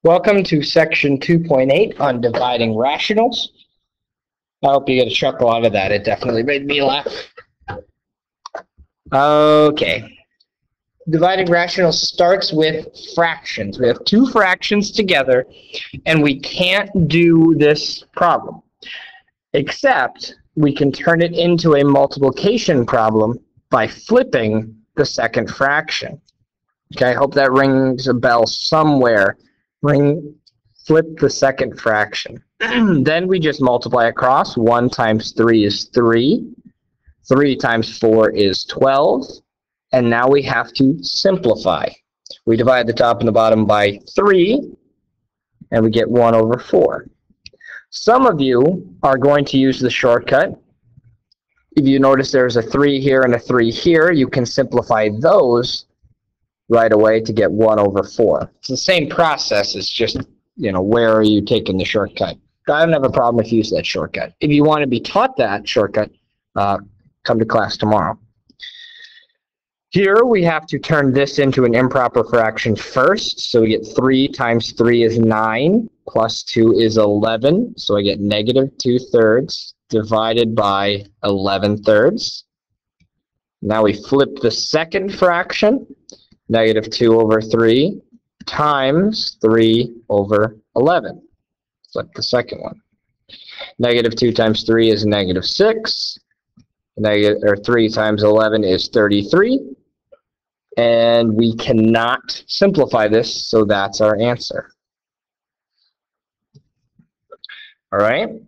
Welcome to section 2.8 on dividing rationals. I hope you get a chuckle out of that. It definitely made me laugh. Okay. Dividing rationals starts with fractions. We have two fractions together, and we can't do this problem. Except we can turn it into a multiplication problem by flipping the second fraction. Okay, I hope that rings a bell somewhere. Flip the second fraction. Then we just multiply across. 1 times 3 is 3. 3 times 4 is 12. And now we have to simplify. We divide the top and the bottom by 3, and we get 1 over 4. Some of you are going to use the shortcut. If you notice there's a 3 here and a 3 here, you can simplify those right away to get 1 over 4. It's the same process. It's just, where are you taking the shortcut? I don't have a problem if you use that shortcut. If you want to be taught that shortcut, come to class tomorrow. Here we have to turn this into an improper fraction first. So we get 3 times 3 is 9, plus 2 is 11. So I get negative 2/3 divided by 11/3. Now we flip the second fraction. Negative 2 over 3 times 3 over 11. Flip the second one. Negative 2 times 3 is negative 6. 3 times 11 is 33. And we cannot simplify this, so that's our answer. All right?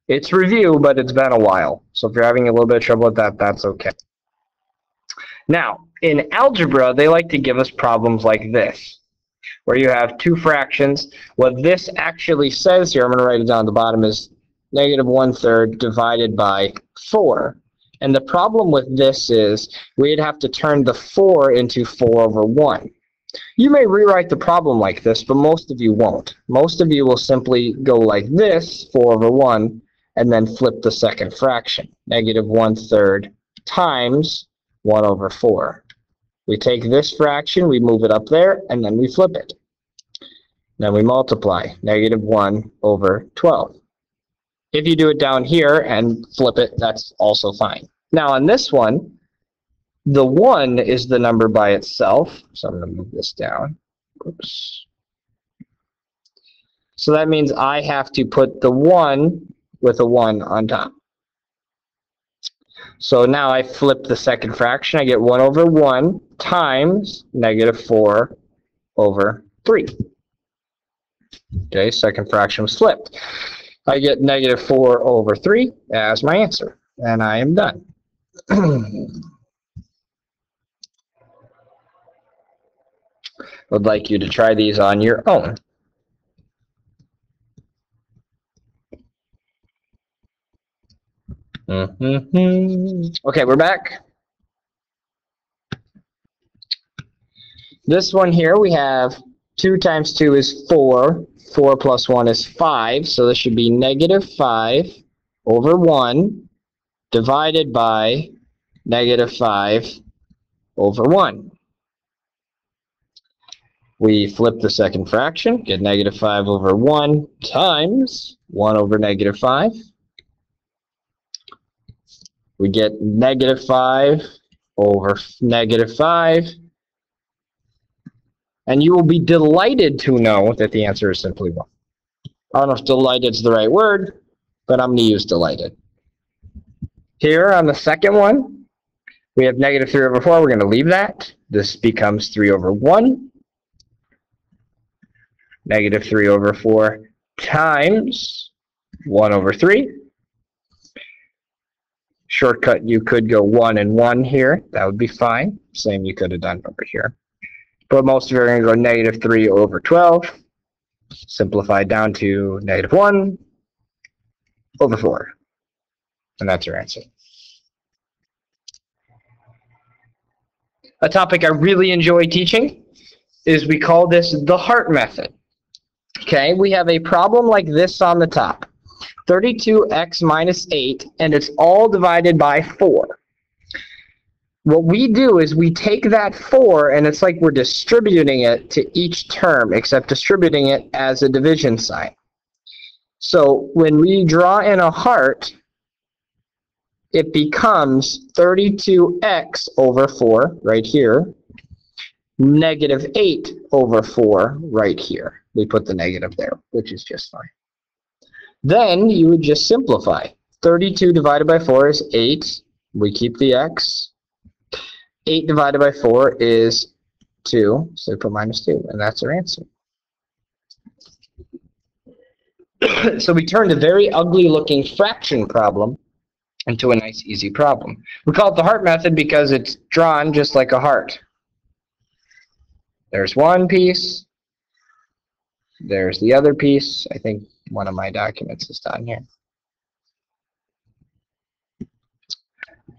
It's review, but it's been a while. So if you're having a little bit of trouble with that, that's okay. Now, in algebra, they like to give us problems like this, where you have two fractions. What this actually says here, I'm going to write it down at the bottom, is negative 1/3 divided by 4. And the problem with this is we'd have to turn the 4 into 4 over 1. You may rewrite the problem like this, but most of you won't. Most of you will simply go like this, 4 over 1, and then flip the second fraction. Negative 1/3 times 1 over 4. We take this fraction, we move it up there, and then we flip it. Then we multiply. Negative 1 over 12. If you do it down here and flip it, that's also fine. Now on this one, the 1 is the number by itself. So I'm going to move this down. Oops. So that means I have to put the 1 with a 1 on top. So now I flip the second fraction. I get 1 over 1 times negative 4 over 3. Okay, second fraction was flipped. I get negative 4 over 3 as my answer. And I am done. Would like you to try these on your own. Okay, we're back. This one here we have 2 times 2 is 4. 4 plus 1 is 5. So this should be negative 5 over 1 divided by negative 5 over 1. We flip the second fraction, get negative 5 over 1 times 1 over negative 5. We get negative 5 over negative 5. And you will be delighted to know that the answer is simply 1. I don't know if delighted is the right word, but I'm going to use delighted. Here on the second one, we have negative 3 over 4. We're going to leave that. This becomes 3 over 1. Negative 3 over 4 times 1 over 3. Shortcut, you could go 1 and 1 here. That would be fine. Same you could have done over here. But most of you are going to go negative 3 over 12. Simplify down to negative 1 over 4. And that's your answer. A topic I really enjoy teaching is we call this the heart method. Okay, we have a problem like this on the top. 32x minus 8, and it's all divided by 4. What we do is we take that 4 and it's like we're distributing it to each term, except distributing it as a division sign. So when we draw in a heart, it becomes 32x over 4 right here, negative 8 over 4 right here. We put the negative there, which is just fine. Then you would just simplify. 32 divided by 4 is 8. We keep the x. 8 divided by 4 is 2, so we put minus 2, and that's our answer. So we turned a very ugly looking fraction problem into a nice easy problem. We call it the heart method because it's drawn just like a heart. There's one piece, there's the other piece. I think one of my documents is down here.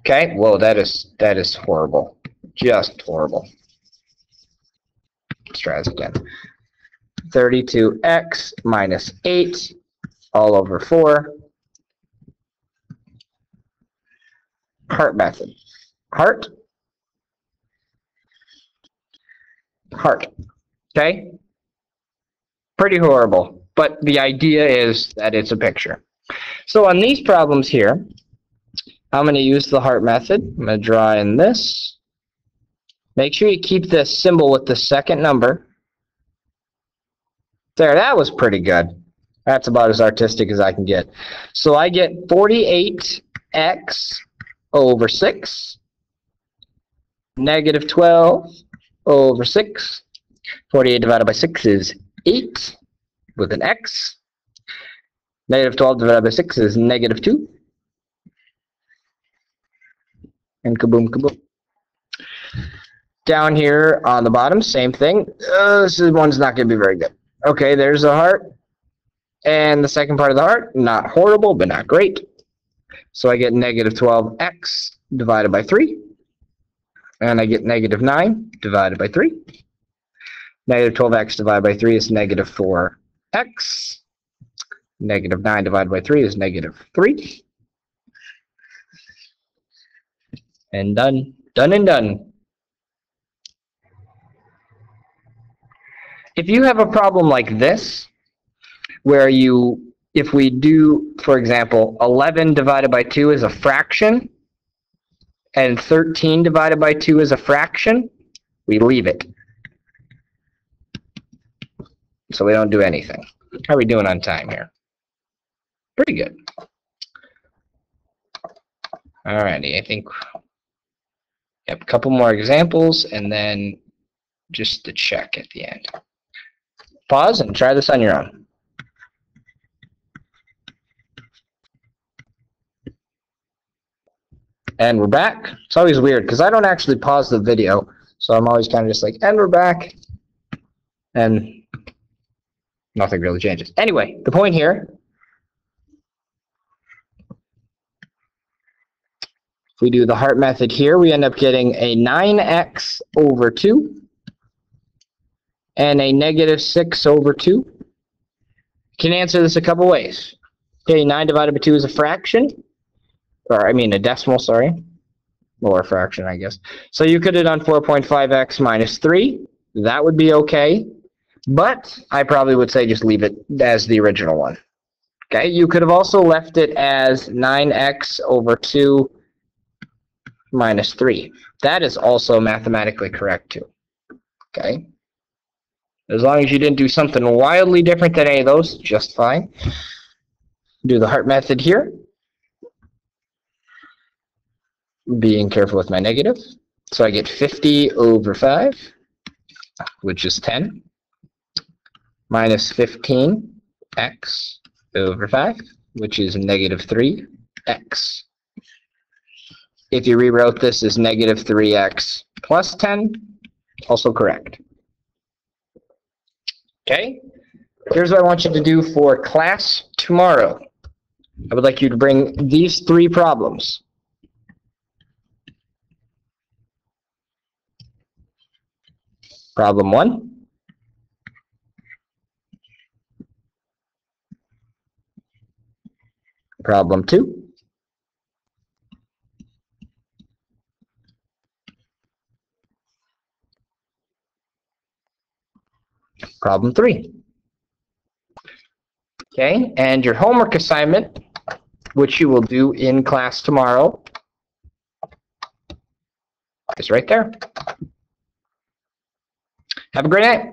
Okay, whoa, that is horrible. Just horrible. Let's try this again. 32x minus 8 all over 4. Heart method. Heart. Heart. Okay? Pretty horrible, but the idea is that it's a picture. So on these problems here, I'm going to use the heart method. I'm going to draw in this. Make sure you keep this symbol with the second number. There, that was pretty good. That's about as artistic as I can get. So I get 48x over 6, negative 12 over 6. 48 divided by 6 is 8 with an x. Negative 12 divided by 6 is negative 2. And kaboom, kaboom. Down here on the bottom, same thing. This one's not going to be very good. Okay, there's a heart. And the second part of the heart, not horrible, but not great. So I get negative 12x divided by 3. And I get negative 9 divided by 3. Negative 12x divided by 3 is negative 4x. Negative 9 divided by 3 is negative 3. And done. Done and done. If you have a problem like this, where if we do, for example, 11 divided by 2 is a fraction, and 13 divided by 2 is a fraction, we leave it. So we don't do anything. How are we doing on time here? Pretty good. Alrighty, I think a couple more examples, and then just the check at the end. Pause and try this on your own. And we're back. It's always weird because I don't actually pause the video, so I'm always kind of just like, and we're back, and nothing really changes. Anyway, the point here, if we do the heart method here, we end up getting a 9x over 2 and a negative 6 over 2. You can answer this a couple ways. Okay, 9 divided by 2 is a fraction. Or, I mean, a decimal, sorry. Or a fraction, I guess. So you could have done 4.5x minus 3. That would be okay. But I probably would say just leave it as the original one. Okay, you could have also left it as 9x over 2 minus 3. That is also mathematically correct, too. Okay. As long as you didn't do something wildly different than any of those, just fine. Do the heart method here. Being careful with my negative. So I get 50 over 5, which is 10, minus 15x over 5, which is negative 3x. If you rewrote this as negative 3x plus 10, also correct. Okay, here's what I want you to do for class tomorrow. I would like you to bring these 3 problems. Problem 1. Problem 2. problem 3. Okay, and your homework assignment, which you will do in class tomorrow, is right there. Have a great night.